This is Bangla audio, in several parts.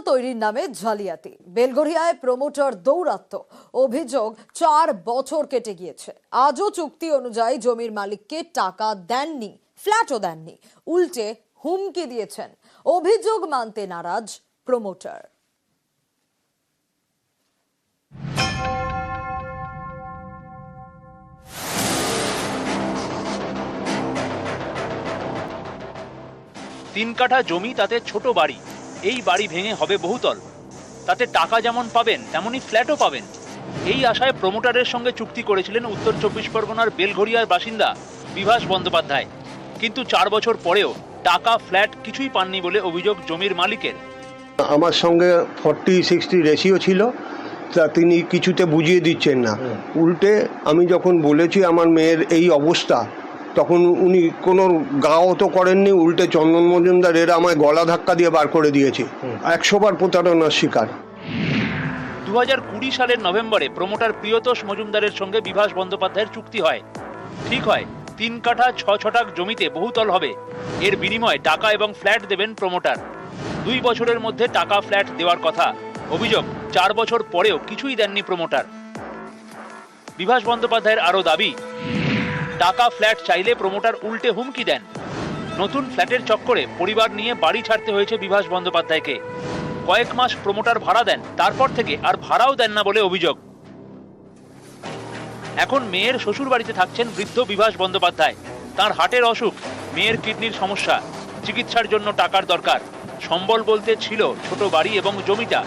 তৈরির নামে জালিয়াতি, বেলগড়িয়ায় প্রমোটার দৌরাত্ম্য, অভিযোগ 4 বছর কেটে গিয়েছে, আজও চুক্তি অনুযায়ী জমির মালিককে টাকা দেননি, ফ্ল্যাটও দেননি, উল্টে হুমকি দিয়েছেন। অভিযোগ মানতে নারাজ প্রমোটার। তিন কাঠা জমি, তাতে ছোট বাড়ি। এই বাড়ি ভেঙে হবে বহুতল, তাতে টাকা যেমন পাবেন তেমনি ফ্ল্যাটও পাবেন। এই আশায় প্রমোটারের সঙ্গে চুক্তি করেছিলেন উত্তর 24 পরগনার বেলঘড়িয়ার বাসিন্দা বিভাস বন্দ্যোপাধ্যায়। কিন্তু 4 বছর পরেও টাকা, ফ্ল্যাট কিছুই পাননি বলে অভিযোগ জমির মালিকের। আমার সঙ্গে 40-60 রেশিও ছিল, তা তিনি কিছুতে বুঝিয়ে দিচ্ছেন না। উল্টে আমি যখন বলেছি আমার মেয়ের এই অবস্থা, তখন উনি কোনো গাও তো করেননি, উল্টে চন্দন মজুমদার এরা আমায় গলা ধাক্কা দিয়ে বার করে দিয়েছে। 100 বার প্রতারণার শিকার। 2020 সালের নভেম্বরে প্রমোটার প্রিয়তোষ মজুমদারের সঙ্গে বিভাস বন্দ্যোপাধ্যায়ের চুক্তি হয়। ঠিক হয় 3 কাঠা 6 ছটাক জমিতে বহুতল হবে। এর বিনিময়ে টাকা এবং ফ্ল্যাট দেবেন প্রমোটার। 2 বছরের মধ্যে টাকা, ফ্ল্যাট দেওয়ার কথা। অভিযোগ 4 বছর পরেও কিছুই দেননি প্রমোটার। বিভাস বন্দ্যোপাধ্যায়ের আরও দাবি, টাকা, ফ্ল্যাট চাইলে প্রমোটার উল্টে হুমকি দেন। নতুন ফ্ল্যাটের চক্করে পরিবার নিয়ে বাড়ি ছাড়তে হয়েছে বিভাস বন্দ্যোপাধ্যায়কে। কয়েক মাস প্রমোটার ভাড়া দেন, তারপর থেকে আর ভাড়াও দেন না বলে অভিযোগ। এখন মেয়ের শ্বশুর বাড়িতে থাকছেন বৃদ্ধ বিভাস বন্দ্যোপাধ্যায়। তার হার্টের অসুখ, মেয়ের কিডনির সমস্যা, চিকিৎসার জন্য টাকার দরকার। সম্বল বলতে ছিল ছোট বাড়ি এবং জমিটা,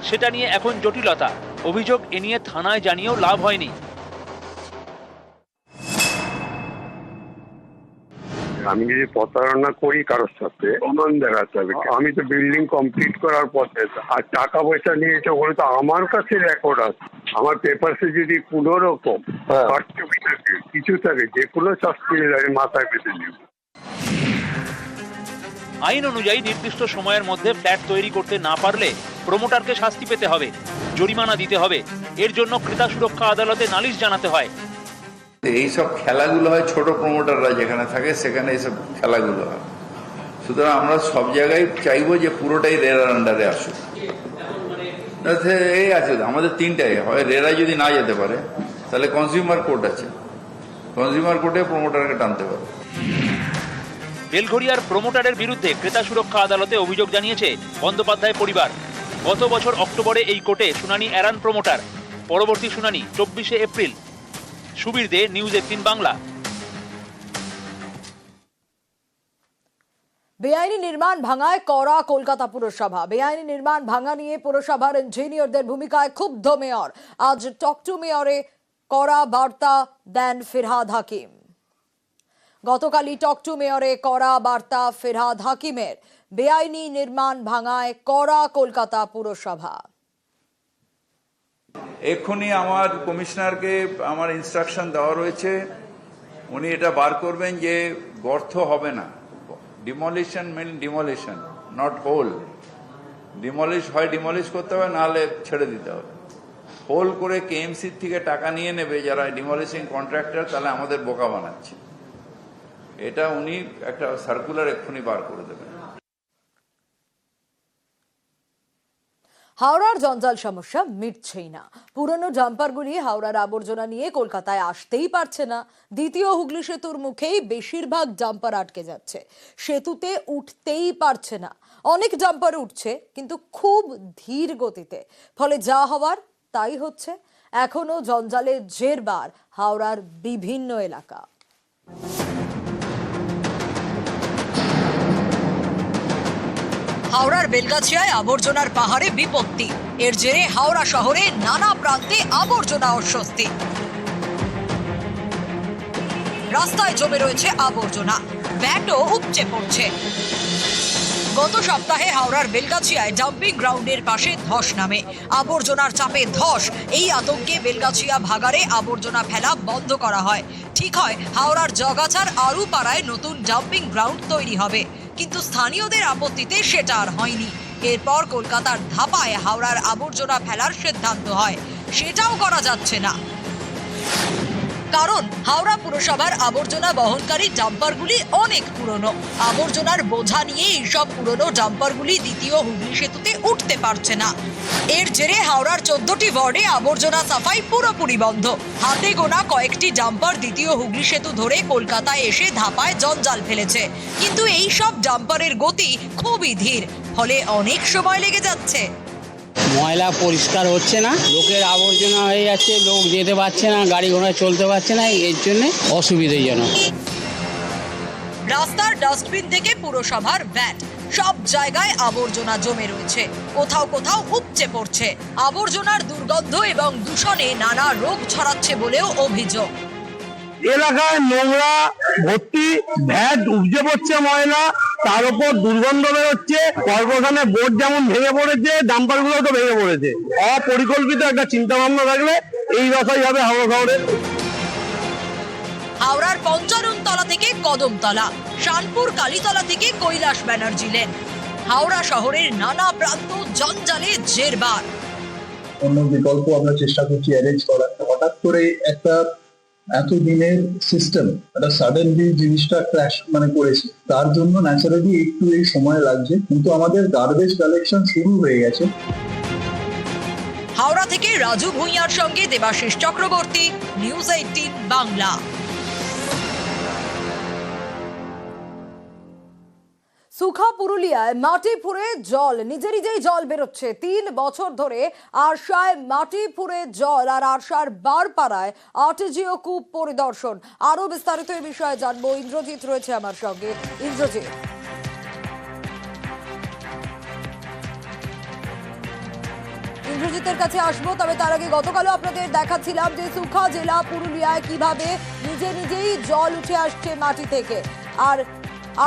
সেটা নিয়ে এখন জটিলতা। অভিযোগ এ নিয়ে থানায় জানিয়েও লাভ হয়নি। আমি যদি প্রতারণা করি কারোর সাথে, প্রমাণ দেখাতে হবে। আমি তো বিল্ডিং কমপ্লিট করার পথে, আর টাকা পয়সা নিয়েছে ওগুলো তো আমার কাছে রেকর্ড আছে। আমার পেপারসে যদি কোনো রকম কিছু থাকে, যে কোনো শাস্তি আমি মাথায় পেতে নিব। আইন অনুযায়ী নির্দিষ্ট সময়ের মধ্যে ফ্ল্যাট তৈরি করতে না পারলে প্রমোটারকে শাস্তি পেতে হবে, জরিমানা দিতে হবে। এর জন্য ক্রেতা সুরক্ষা আদালতে নালিশ জানাতে হয়। এইসব খেলাগুলো হয় ছোট প্রমোটাররা যেখানে থাকে সেখানে এইসব খেলাগুলো হয়। সুতরাং আমরা সব জায়গায় চাইবো যে পুরোটাই রেরার আন্ডারে আসুক। এই আছে আমাদের 3টাই হয়। রেরা যদি না যেতে পারে তাহলে কনজিউমার কোর্ট আছে, কনজিউমার কোর্টে প্রমোটারকে টানতে পারে। বেলঘড়িয়ার প্রমোটারের বিরুদ্ধে ক্রেতা সুরক্ষা আদালতে অভিযোগ জানিয়েছে বন্দ্যোপাধ্যায় পরিবার। গত বছর অক্টোবরে এই কোর্টে শুনানি এড়ান প্রমোটার। পরবর্তী শুনানি 24 এপ্রিল। সুবীর দে, নিউজ 18 বাংলা। বেআইনি নির্মাণ ভাঙায় কড়া কলকাতা পুরসভা। বেআইনি নির্মাণ ভাঙা নিয়ে পুরসভার ইঞ্জিনিয়ারদের ভূমিকায় ক্ষুব্ধ মেয়র। আজ টক টু মেয়রে কড়া বার্তা দেন ফিরহাদ হাকিম। গতকালই টক টু মেয়রে কড়া বার্তা ফিরহাদ হাকিমের। বেআইনি নির্মাণ ভাঙায় কড়া কলকাতা পুরসভা। এক্ষুনি আমার কমিশনারকে আমার ইনস্ট্রাকশন দেওয়া রয়েছে, উনি এটা বার করবেন যে গর্ত হবে না। ডিমলিশন মিন ডিমলিশন, নট হোল। ডিমলিশ হয় ডিমলিশ করতে হবে, নাহলে ছেড়ে দিতে হবে। হোল করে কেএমসি থেকে টাকা নিয়ে নেবে যারা ডিমলিশিং কন্ট্রাক্টর, তাহলে আমাদের বোকা বানাচ্ছে। এটা উনি একটা সার্কুলার এক্ষুনি বার করে দেবেন। হাওড়ার জঞ্জাল সমস্যা মিটছেই না। পুরনো ডাম্পারগুলি হাওড়ার আবর্জনা নিয়ে কলকাতায় আসতেই পারছে না। দ্বিতীয় হুগলি সেতুর মুখেই বেশিরভাগ ডাম্পার আটকে যাচ্ছে, সেতুতে উঠতেই পারছে না। অনেক ডাম্পার উঠছে কিন্তু খুব ধীর গতিতে, ফলে যা হওয়ার তাই হচ্ছে। এখনো জঞ্জালের জেরবার হাওড়ার বিভিন্ন এলাকা। হাওড়ার বেলগাছিয়ায় আবর্জনার পাহাড়ে বিপত্তি। এর জেরে হাওড়া শহরে নানা প্রান্তে আবর্জনা অস্বস্তি। রাস্তায় জমে রয়েছে আবর্জনা, ব্যাটও উপচে পড়ছে। গত সপ্তাহে হাওড়ার বেলগাছিয়ায় ডাম্পিং গ্রাউন্ডের পাশে ধস নামে। আবর্জনার চাপে ধস। এই আতঙ্কে বেলগাছিয়া ভাগাড়ে আবর্জনা ফেলা বন্ধ করা হয়। ঠিক হয় হাওড়ার জগাছার আরুপাড়ায় নতুন ডাম্পিং গ্রাউন্ড তৈরি হবে, কিন্তু স্থানীয়দের আপত্তিতে সেটা আর হয়নি। এরপর কলকাতার ধাপায় হাওড়ার আবর্জনা ফেলার সিদ্ধান্ত হয়, সেটাও করা যাচ্ছে না। কারণ হাওড়া পুরসভার আবর্জনা বহনকারী ডাম্পারগুলি অনেক পুরনো। আবর্জনার বোঝা নিয়ে এইসব পুরনো ডাম্পারগুলি দ্বিতীয় হুগলি সেতুতে উঠতে পারছে না। এর জেরে হাওড়ার 14টি ওয়ার্ডে আবর্জনা সাফাই পুরোপুরি বন্ধ। হাতে গোনা কয়েকটি ডাম্পার দ্বিতীয় হুগলি সেতু ধরে কলকাতায় এসে ধাপায় জঞ্জাল ফেলেছে, কিন্তু এই সব ডাম্পারের গতি খুবই ধীর, ফলে অনেক সময় লেগে যাচ্ছে। ময়লা পরিষ্কার হচ্ছে না, লোকের আবর্জনা হয়ে যাচ্ছে, লোক যেতে পারছে না, গাড়ি ঘোড়া চলতে পারছে না, এর জন্য অসুবিধাজনক। রাস্তার ডাস্টবিন থেকে পুরসভার ভ্যাট, সব জায়গায় আবর্জনা জমে রয়েছে, কোথাও কোথাও উপচে পড়ছে। আবর্জনার দুর্গন্ধ এবং দূষণে নানা রোগ ছড়াচ্ছে বলেও অভিযোগ। এলাকায় নোংরা ভর্তি, ভ্যাট উপচে পড়ছে ময়লা, তার উপর দুর্গন্ধ বেরোচ্ছে। কর্পোরেশনের বোর্ড যেমন ভেঙে পড়েছে, ডাম্পার গুলো তো ভেঙে পড়েছে। অপরিকল্পিত একটা চিন্তা ভাবনা থাকলে এই দশাই হবে হাওড়া শহরের। হাওড়ার পঞ্চানন তলা থেকে কদমতলা, শানপুর কালীতলা থেকে কৈলাস ব্যানার্জি লেন, হাওড়া শহরের নানা প্রান্ত জঞ্জালে জেরবার। অন্য বিকল্প আমরা চেষ্টা করছি অ্যারেঞ্জ করার। হঠাৎ করে একটা এতদিনের সিস্টেম একটা সাডেনলি জিনিসটা ক্র্যাশ করেছে, তার জন্য ন্যাচারালি একটু এই সময় লাগছে, কিন্তু আমাদের গার্বেজ কালেকশন শুরু হয়ে গেছে। হাওড়া থেকে রাজু ভূঁইয়ার সঙ্গে দেবাশিস চক্রবর্তী, নিউজ 18 বাংলা। সুখা পুরুলিয়ায় মাটি ফুঁড়ে জল, নিজেই জল বেরোচ্ছে 3 বছর ধরে। আরশায় মাটি ফুঁড়ে জল, আর আরশার বারপাড়ায় আরটিজিও কূপ পরিদর্শন। আরো বিস্তারিত এই বিষয়ে জানবো, ইন্দ্রজিৎ রয়েছে আমার সঙ্গে। ইন্দ্রজিৎ, ইন্দ্রজিতের কাছে আসবো, তবে তার আগে গতকালও আপনাদের দেখাচ্ছিলাম যে সুখা জেলা পুরুলিয়ায় কিভাবে নিজেই জল উঠে আসছে মাটি থেকে। আর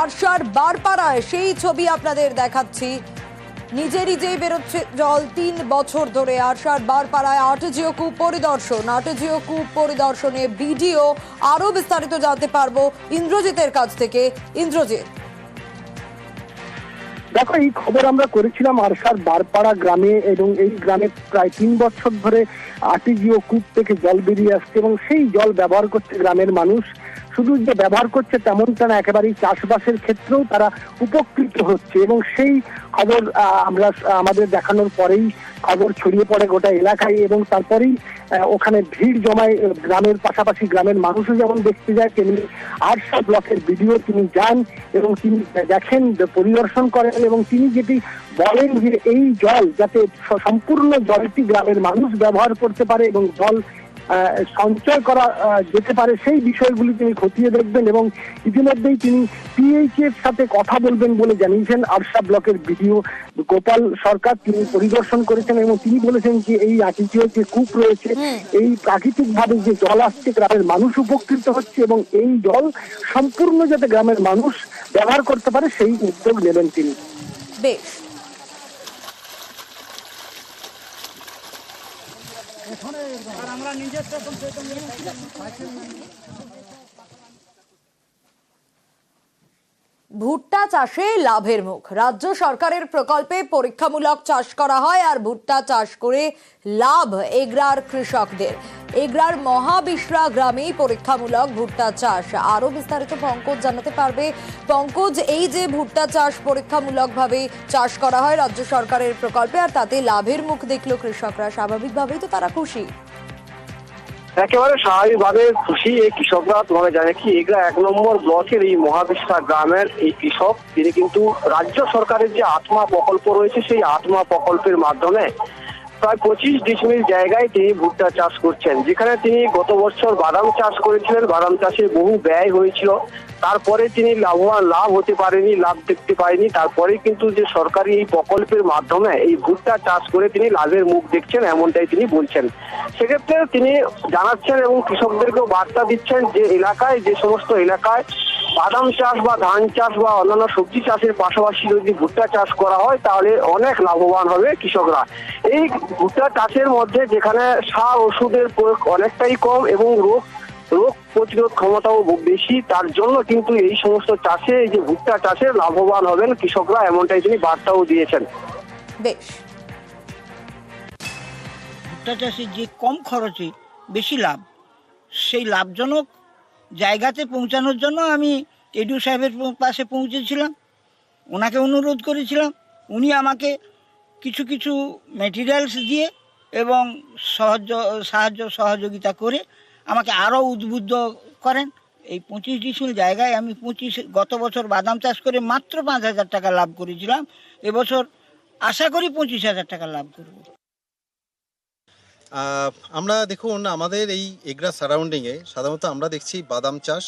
আরশার বারপাড়ায় সেই ছবি আপনাদের দেখাচ্ছি, নিজেই বেরোচ্ছে জল 3 বছর ধরে। আরশার বারপাড়ায় আরটিজিও কূপ পরিদর্শন, আরটিজিও কূপ পরিদর্শনে ভিডিও। আরো বিস্তারিত জানতে পারবো ইন্দ্রজিতের কাছ থেকে। ইন্দ্রজিৎ, দেখো, এই খবর আমরা করেছিলাম আরশার বারপাড়া গ্রামে, এবং এই গ্রামে প্রায় 3 বছর ধরে আরটিজিও কূপ থেকে জল বেরিয়ে আসছে এবং সেই জল ব্যবহার করছে গ্রামের মানুষ। শুধু যে ব্যবহার করছে তেমনটা না, একেবারেই চাষবাসের ক্ষেত্রেও তারা উপকৃত হচ্ছে। এবং সেই খবর আমরা আমাদের দেখানোর পরেই খবর ছড়িয়ে পড়ে গোটা এলাকায়, এবং তারপরেই ওখানে ভিড় জমায়। গ্রামের পাশাপাশি গ্রামের মানুষও যেমন দেখতে যায়, তেমনি আরশা ব্লকের ভিডিও তিনি যান এবং তিনি দেখেন, পরিদর্শন করেন, এবং তিনি যেটি বলেন যে এই জল যাতে সম্পূর্ণ জলটি গ্রামের মানুষ ব্যবহার করতে পারে এবং জল সঞ্চয় করা যেতে পারে, সেই বিষয়গুলি তিনি খতিয়ে দেখবেন। এবং ইতিমধ্যেই তিনি পিএইচ এর সাথে কথা বলবেন বলে জানিয়েছেন আরশা ব্লকের বিডিও গোপাল সরকার। তিনি পরিদর্শন করেছেন এবং তিনি বলেছেন যে এই আরটিজিও যে কূপ রয়েছে, এই প্রাকৃতিক ভাবে যে জল আসছে, গ্রামের মানুষ উপকৃত হচ্ছে, এবং এই জল সম্পূর্ণ যাতে গ্রামের মানুষ ব্যবহার করতে পারে সেই উদ্যোগ নেবেন তিনি। বেশ, ভুট্টা চাষে লাভের মুখ। রাজ্য সরকারের প্রকল্পে পরীক্ষামূলক চাষ করা হয়, আর ভুট্টা চাষ করে লাভ এগরার কৃষকদের। এগরার মহাবিশ্রা গ্রামেই পরীক্ষামূলক ভুট্টা চাষ। আরো বিস্তারিত পঙ্কজ জানাতে পারবে। পঙ্কজ, এই যে ভুট্টা চাষ পরীক্ষামূলকভাবে চাষ করা হয় রাজ্য সরকারের প্রকল্পে, আর তাতে লাভের মুখ দেখলো কৃষকরা, স্বাভাবিকভাবেই তো তারা খুশি। একেবারে স্বাভাবিকভাবে খুশি এই কৃষকরা। তোমাকে জানে কি, এগুলা 1 নম্বর ব্লকের এই মহাবিশ্বা গ্রামের এই কৃষক, তিনি কিন্তু রাজ্য সরকারের যে আত্মা প্রকল্প রয়েছে, সেই আত্মা প্রকল্পের মাধ্যমে প্রায় 25 ডিসমিল জায়গায় তিনি ভুট্টা চাষ করছেন। যেখানে তিনি গত বছর বাদাম চাষ করেছিলেন, বাদাম চাষে বহু ব্যয় হয়েছিল, তারপরে তিনি লাভ হতে পারেনি, লাভ দেখতে পারেনি। তারপরে কিন্তু যে সরকারি এই প্রকল্পের মাধ্যমে এই ভুট্টা চাষ করে তিনি লাভের মুখ দেখছেন, এমনটাই তিনি বলছেন। সেক্ষেত্রে তিনি জানাচ্ছেন এবং কৃষকদেরকেও বার্তা দিচ্ছেন যে এলাকায়, যে সমস্ত এলাকায় বাদাম চাষ বা ধান চাষ বা অন্যান্য সবজি চাষের পাশাপাশি যদি ভুট্টা চাষ করা হয়, তাহলে অনেক লাভবান হবে কৃষকরা। এই ভুট্টা চাষের মধ্যে যেখানে সার ওষুধের প্রয়োগ অনেকটাই কম এবং রোগ প্রতিরোধ ক্ষমতাও বেশি, তার জন্য কিন্তু এই সমস্ত চাষে, এই যে ভুট্টা চাষে লাভবান হবেন কৃষকরা, এমনটাই তিনি বার্তাও দিয়েছেন। বেশ, ভুট্টা চাষে যে কম খরচে বেশি লাভ, সেই লাভজনক জায়গাতে পৌঁছানোর জন্য আমি এডিও সাহেবের পাশে পৌঁছেছিলাম, ওনাকে অনুরোধ করেছিলাম। উনি আমাকে কিছু কিছু ম্যাটেরিয়ালস দিয়ে এবং সাহায্য সহযোগিতা করে আমাকে আরও উদ্বুদ্ধ করেন। এই 25 ডিসিমিল জায়গায় আমি গত বছর বাদাম চাষ করে মাত্র 5,000 টাকা লাভ করেছিলাম। এবছর আশা করি 25,000 টাকা লাভ করব। আমরা দেখুন আমাদের এই এগরা সারাউন্ডিংয়ে সাধারণত আমরা দেখছি বাদাম চাষ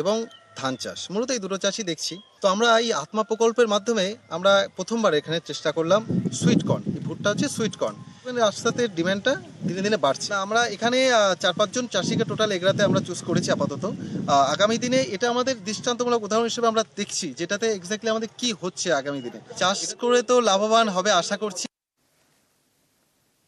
এবং ধান চাষ, মূলত এই দুটো চাষই দেখছি। তো আমরা এই আত্মা প্রকল্পের মাধ্যমে আমরা প্রথমবার এখানে চেষ্টা করলাম সুইট কর্ন। এই ভুট্টা হচ্ছে সুইট কর্ন, আস্তে আস্তে ডিমান্ডটা দিনে দিনে বাড়ছে। আমরা এখানে 4-5 জন চাষিকে টোটাল এগরাতে আমরা চুজ করেছি আপাতত। আগামী দিনে এটা আমাদের দৃষ্টান্তমূলক উদাহরণ হিসেবে আমরা দেখছি যেটাতে এক্স্যাক্টলি আমাদের কি হচ্ছে আগামী দিনে। চাষ করে তো লাভবান হবে আশা করছি।